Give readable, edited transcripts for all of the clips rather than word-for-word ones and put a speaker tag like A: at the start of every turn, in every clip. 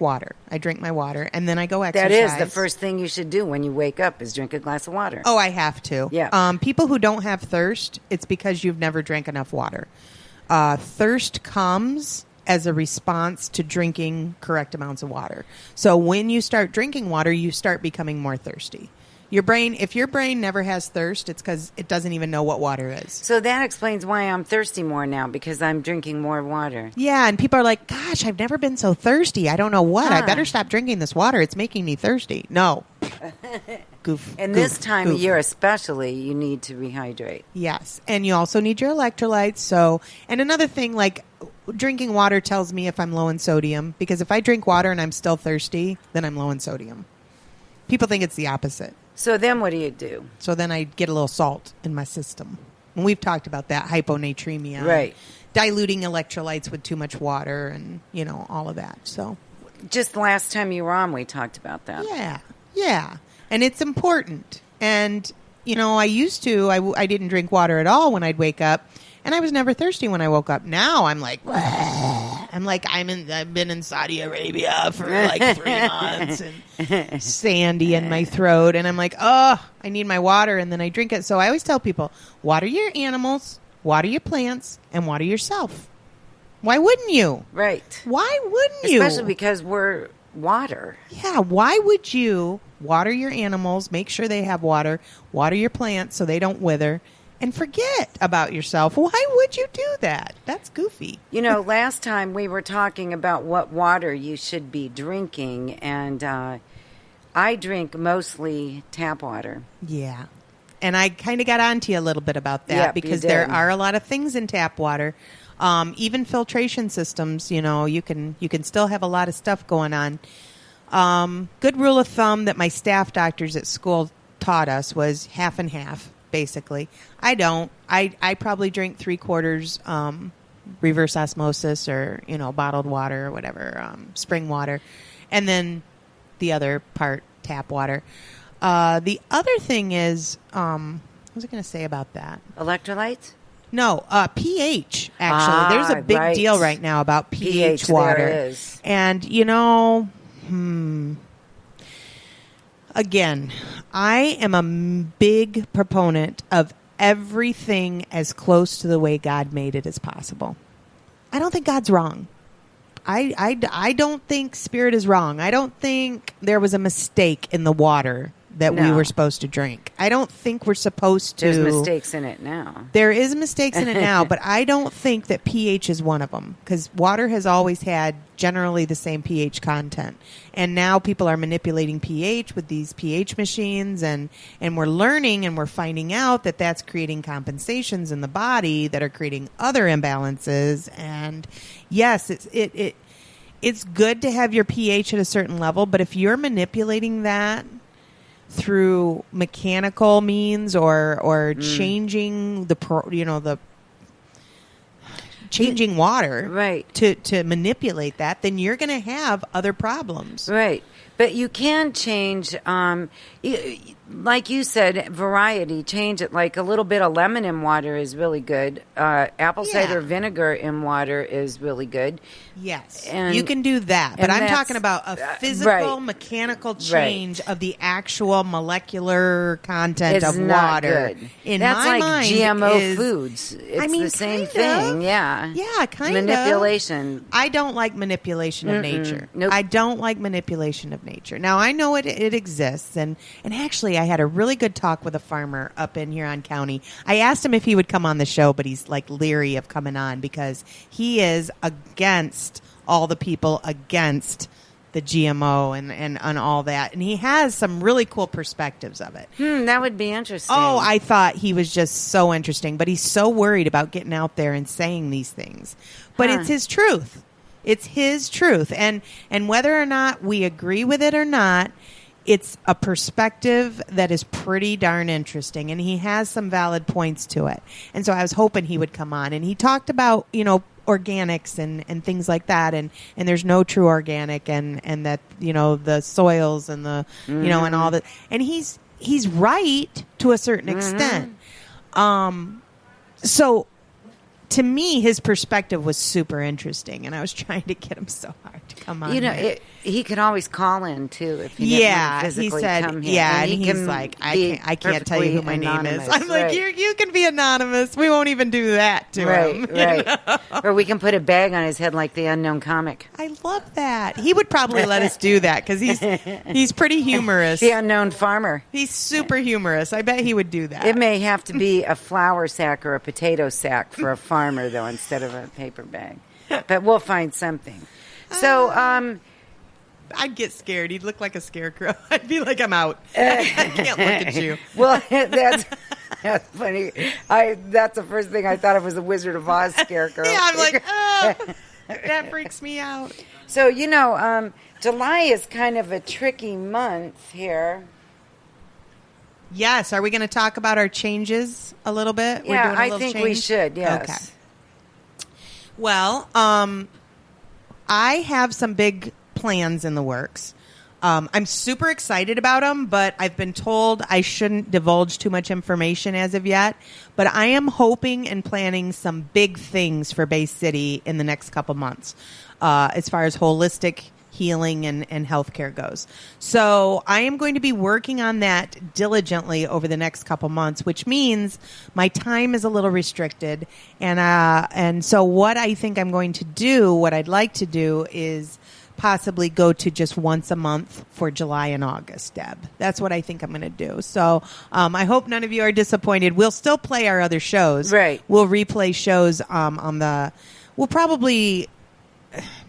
A: water. I drink my water, and then I go exercise.
B: That is the first thing you should do when you wake up is drink a glass of water.
A: Oh, I have to.
B: Yeah.
A: People who don't have thirst, it's because you've never drank enough water. Thirst comes as a response to drinking correct amounts of water. So when you start drinking water, you start becoming more thirsty. If your brain never has thirst, it's because it doesn't even know what water is.
B: So that explains why I'm thirsty more now, because I'm drinking more water.
A: Yeah, and people are like, gosh, I've never been so thirsty. I don't know what. I better stop drinking this water. It's making me thirsty. No. Goof.
B: And this time of year especially, you need to rehydrate.
A: Yes, and you also need your electrolytes. So, and another thing, like drinking water tells me if I'm low in sodium, because if I drink water and I'm still thirsty, then I'm low in sodium. People think it's the opposite.
B: So then what do you do?
A: So then I get a little salt in my system. And we've talked about that, hyponatremia.
B: Right.
A: Diluting electrolytes with too much water and, all of that. So
B: just last time you were on, we talked about that.
A: Yeah. And it's important. And, I used to, I didn't drink water at all when I'd wake up. And I was never thirsty when I woke up. Now I'm like, I've been in Saudi Arabia for like 3 months and sandy in my throat. And I'm like, I need my water. And then I drink it. So I always tell people, water your animals, water your plants, and water yourself. Why wouldn't you?
B: Right.
A: Why wouldn't you?
B: Especially because we're water.
A: Yeah. Why would you water your animals, make sure they have water your plants so they don't wither, and forget about yourself? Why would you do that? That's goofy.
B: Last time we were talking about what water you should be drinking, and I drink mostly tap water.
A: Yeah. And I kind of got onto you a little bit about that because there are a lot of things in tap water. Even filtration systems, you can still have a lot of stuff going on. Good rule of thumb that my staff doctors at school taught us was half and half. Basically, I don't. I probably drink 3/4 reverse osmosis or bottled water or whatever, spring water, and then the other part tap water. The other thing is, what was I going to say about that?
B: Electrolytes?
A: No, pH. Actually, there's a big deal right now about pH water,
B: there is.
A: And Again, I am a big proponent of everything as close to the way God made it as possible. I don't think God's wrong. I don't think Spirit is wrong. I don't think there was a mistake in the water that we were supposed to drink. I don't think we're supposed to.
B: There's mistakes in it now.
A: There is mistakes in it now, but I don't think that pH is one of them, because water has always had generally the same pH content. And now people are manipulating pH with these pH machines, and we're learning and we're finding out that that's creating compensations in the body that are creating other imbalances. And yes, it's good to have your pH at a certain level, but if you're manipulating that through mechanical means or changing changing water
B: right
A: to manipulate that, then you're going to have other problems.
B: Right. But you can change, like you said, variety. Change it. Like a little bit of lemon in water is really good. Apple cider vinegar in water is really good.
A: Yes,
B: and
A: you can do that. But I'm talking about a physical, mechanical change of the actual molecular content of water.
B: Good.
A: In
B: That's
A: my
B: like
A: mind,
B: GMO foods. It's the same thing. Yeah.
A: Yeah, kind of.
B: Manipulation.
A: I don't like manipulation of nature.
B: Nope.
A: I don't like manipulation of nature. Now, I know it exists. And actually, I had a really good talk with a farmer up in Huron County. I asked him if he would come on the show, but he's like leery of coming on because he is against all the people against the GMO and all that. And he has some really cool perspectives of it.
B: That would be interesting.
A: Oh, I thought he was just so interesting, but he's so worried about getting out there and saying these things. But it's his truth. It's his truth. And whether or not we agree with it or not, it's a perspective that is pretty darn interesting. And he has some valid points to it. And so I was hoping he would come on. And he talked about, organics and things like that, and there's no true organic, and that the soils and the and all that, and he's right to a certain extent. So to me, his perspective was super interesting, and I was trying to get him so hard to come on.
B: He could always call in too if he didn't want to physically come here.
A: And he's like, I can't tell you who my name is. I'm like, you can be anonymous. We won't even do that to him.
B: Right. Or we can put a bag on his head like the unknown comic.
A: I love that. He would probably let us do that because he's pretty humorous.
B: The unknown farmer.
A: He's super humorous. I bet he would do that.
B: It may have to be a flour sack or a potato sack for a farmer, though, instead of a paper bag. But we'll find something. So,
A: I'd get scared. He'd look like a scarecrow. I'd be like, I'm out. I can't look at you.
B: Well, that's funny. That's the first thing I thought of was the Wizard of Oz scarecrow.
A: Yeah, I'm like, oh, that freaks me out.
B: So, July is kind of a tricky month here.
A: Yes. Are we going to talk about our changes a little bit?
B: Yeah, I think we should, yes.
A: Okay. Well, I have some big plans in the works. I'm super excited about them, but I've been told I shouldn't divulge too much information as of yet. But I am hoping and planning some big things for Bay City in the next couple months, as far as holistic healing and healthcare goes. So I am going to be working on that diligently over the next couple months, which means my time is a little restricted. And so what I think I'm going to do, what I'd like to do is possibly go to just once a month for July and August, Deb. That's what I think I'm going to do. So I hope none of you are disappointed. We'll still play our other shows.
B: Right.
A: We'll replay shows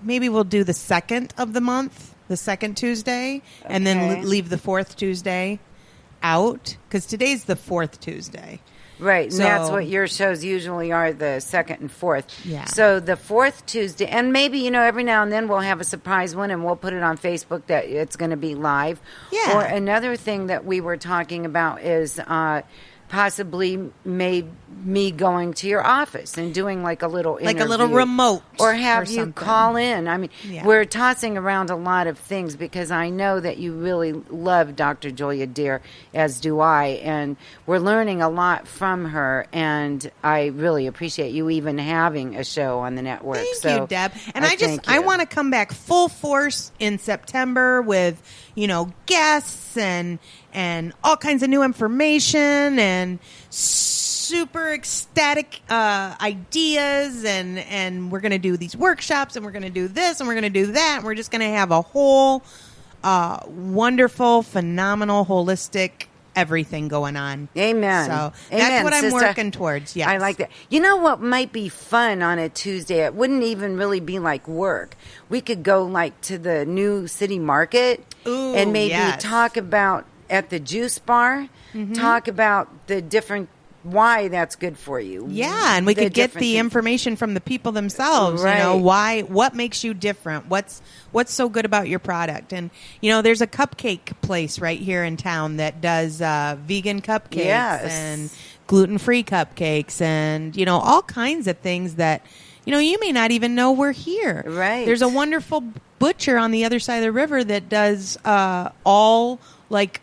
A: maybe we'll do the 2nd of the month, the 2nd Tuesday, and then leave the 4th Tuesday out, because today's the 4th Tuesday.
B: Right, and that's what your shows usually are, the 2nd and 4th.
A: Yeah.
B: So the 4th Tuesday, and maybe, every now and then we'll have a surprise one, and we'll put it on Facebook that it's going to be live.
A: Yeah.
B: Or another thing that we were talking about is possibly me going to your office and doing like a little interview.
A: Like a little remote.
B: Or have you
A: something.
B: call in. I mean, we're tossing around a lot of things because I know that you really love Dr. Julia Deer, as do I, and we're learning a lot from her, and I really appreciate you even having a show on the network.
A: Thank you, Deb. And I want to come back full force in September with, guests and all kinds of new information and super ecstatic ideas, and we're going to do these workshops, and we're going to do this, and we're going to do that, and we're just going to have a whole wonderful, phenomenal, holistic everything going on.
B: Amen.
A: So that's what I'm working towards. Yes.
B: I like that. You know what might be fun on a Tuesday? It wouldn't even really be like work. We could go like to the new city market and maybe talk about at the juice bar, talk about the different why that's good for you.
A: Yeah, and we could get the information from the people themselves.
B: Right.
A: What makes you different? What's so good about your product? And there's a cupcake place right here in town that does vegan cupcakes and gluten-free cupcakes and all kinds of things that you may not even know we're here.
B: Right.
A: There's a wonderful butcher on the other side of the river that does all like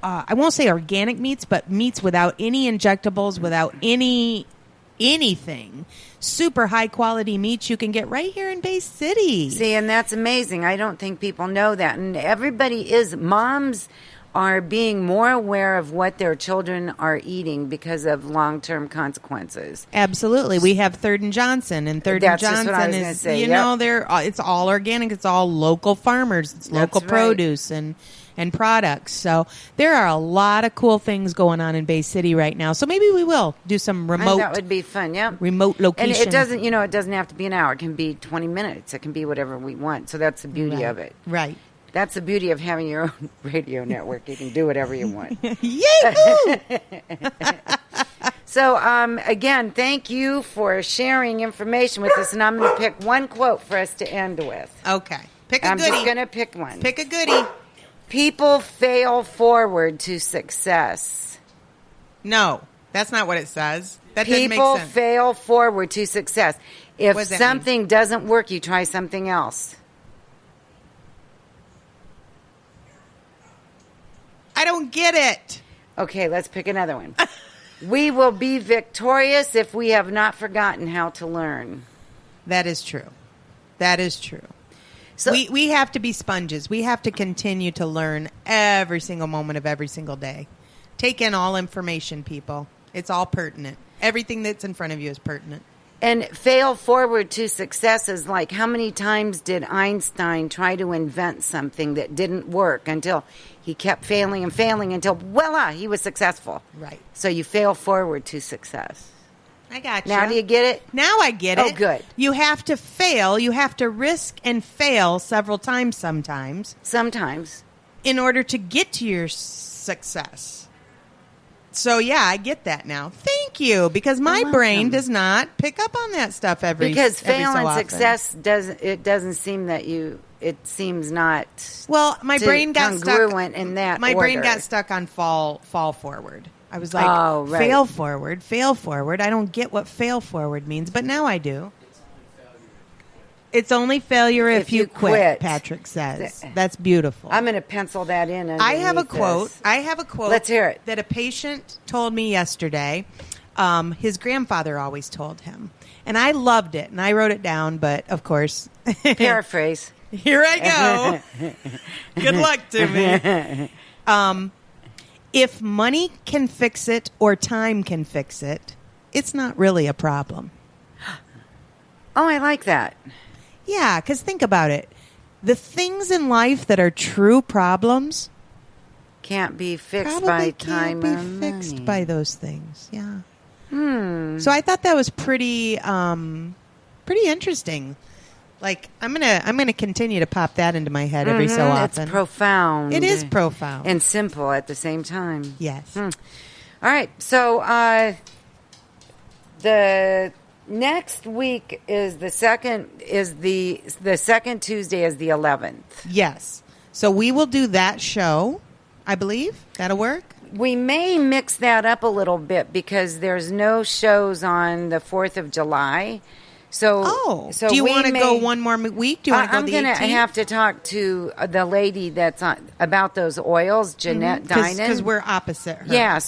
A: I won't say organic meats, but meats without any injectables, without anything. Super high quality meats you can get right here in Bay City.
B: See, and that's amazing. I don't think people know that. And moms are being more aware of what their children are eating because of long-term consequences.
A: Absolutely. We have Third and Johnson, and Third and Johnson is, it's all organic. It's all local farmers. It's local produce and products. So there are a lot of cool things going on in Bay City right now. So maybe we will do some remote.
B: That would be fun, yeah.
A: Remote location.
B: And it doesn't have to be an hour. It can be 20 minutes. It can be whatever we want. So that's the beauty of it.
A: Right.
B: That's the beauty of having your own radio network. You can do whatever you want.
A: Yay!
B: So, again, thank you for sharing information with us. And I'm going to pick one quote for us to end with.
A: Okay. Pick a
B: I'm
A: goodie.
B: just going to pick one.
A: Pick a goodie.
B: People fail forward to success.
A: No, that's not what it says. That doesn't make sense.
B: People fail forward to success. If something doesn't work, you try something else.
A: I don't get it.
B: Okay, let's pick another one. We will be victorious if we have not forgotten how to learn.
A: That is true. That is true. So we have to be sponges. We have to continue to learn every single moment of every single day. Take in all information, people. It's all pertinent. Everything that's in front of you is pertinent.
B: And fail forward to success is like, how many times did Einstein try to invent something that didn't work until he kept failing and failing until, voila, he was successful.
A: Right.
B: So you fail forward to success.
A: I got you.
B: Now do you get it?
A: Now I get it.
B: Oh, good.
A: You have to fail. You have to risk and fail several times sometimes.
B: Sometimes.
A: In order to get to your success. So, yeah, I get that now. Thank you. Because my brain does not pick up on that stuff
B: because fail
A: so
B: and
A: often.
B: success doesn't seem that it seems not
A: my brain got
B: congruent in that
A: my
B: order.
A: brain got stuck on fall forward. I was like,
B: right.
A: fail forward. I don't get what fail forward means, but now I do. It's only failure if you quit, Patrick says. That's beautiful.
B: I'm going to pencil that in.
A: I have a quote.
B: Let's hear it.
A: That a patient told me yesterday. His grandfather always told him. And I loved it, and I wrote it down, but of course.
B: Paraphrase.
A: Here I go. Good luck to me. If money can fix it or time can fix it, it's not really a problem.
B: Oh, I like that.
A: Yeah, because think about it. The things in life that are true problems
B: can't be fixed by time or money.
A: Can't be fixed by those things. Yeah. So I thought that was pretty interesting. Like I'm gonna continue to pop that into my head every so often.
B: It's profound.
A: It is profound
B: and simple at the same time.
A: Yes.
B: All right. So the next week is the second Tuesday is the 11th.
A: Yes. So we will do that show, I believe. That'll work.
B: We may mix that up a little bit because there's no shows on the 4th of July. So,
A: do you want to go one more week? Do you want to go the 18th? I'm going to
B: have to talk to the lady that's about those oils, Jeanette Dinan.
A: Because we're opposite her.
B: Yeah,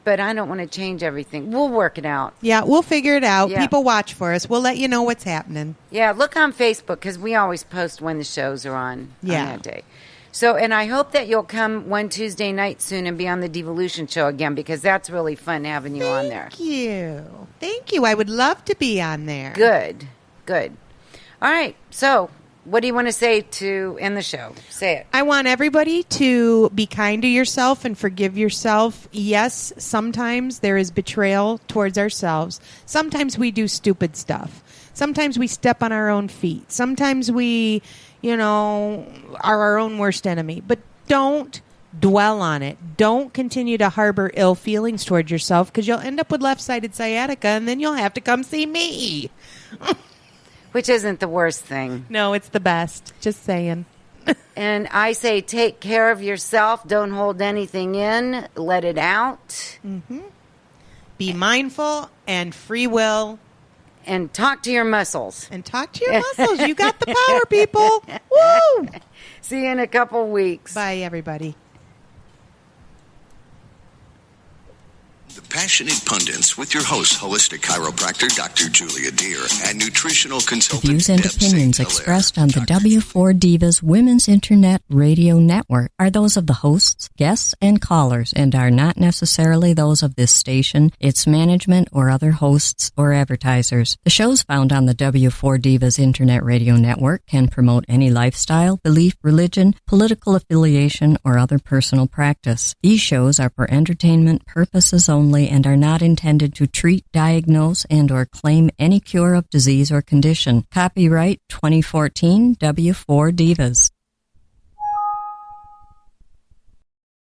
B: but I don't want to change everything. We'll work it out.
A: Yeah, we'll figure it out. Yeah. People watch for us. We'll let you know what's happening.
B: Yeah, look on Facebook because we always post when the shows are on that day. So, and I hope that you'll come one Tuesday night soon and be on the Devolution show again because that's really fun having you on there.
A: Thank you. I would love to be on there.
B: Good. All right. So, what do you want to say to end the show? Say it.
A: I want everybody to be kind to yourself and forgive yourself. Yes, sometimes there is betrayal towards ourselves. Sometimes we do stupid stuff. Sometimes we step on our own feet. Sometimes we, are our own worst enemy. But don't dwell on it. Don't continue to harbor ill feelings towards yourself because you'll end up with left-sided sciatica and then you'll have to come see me.
B: Which isn't the worst thing.
A: No, it's the best. Just saying.
B: And I say take care of yourself. Don't hold anything in. Let it out.
A: Mm-hmm. Be mindful and free will.
B: And talk to your muscles.
A: You got the power, people. Woo!
B: See you in a couple weeks.
A: Bye, everybody.
C: The Passionate Pundits with your host, holistic chiropractor Dr. Julia Deer and nutritional consultant.
D: The views and opinions expressed on the W4 Divas Women's Internet Radio Network are those of the hosts, guests, and callers and are not necessarily those of this station, its management, or other hosts or advertisers. The shows found on the W4 Divas Internet Radio Network can promote any lifestyle, belief, religion, political affiliation, or other personal practice. These shows are for entertainment purposes only and are not intended to treat, diagnose, and or claim any cure of disease or condition. Copyright 2014 W4 Divas.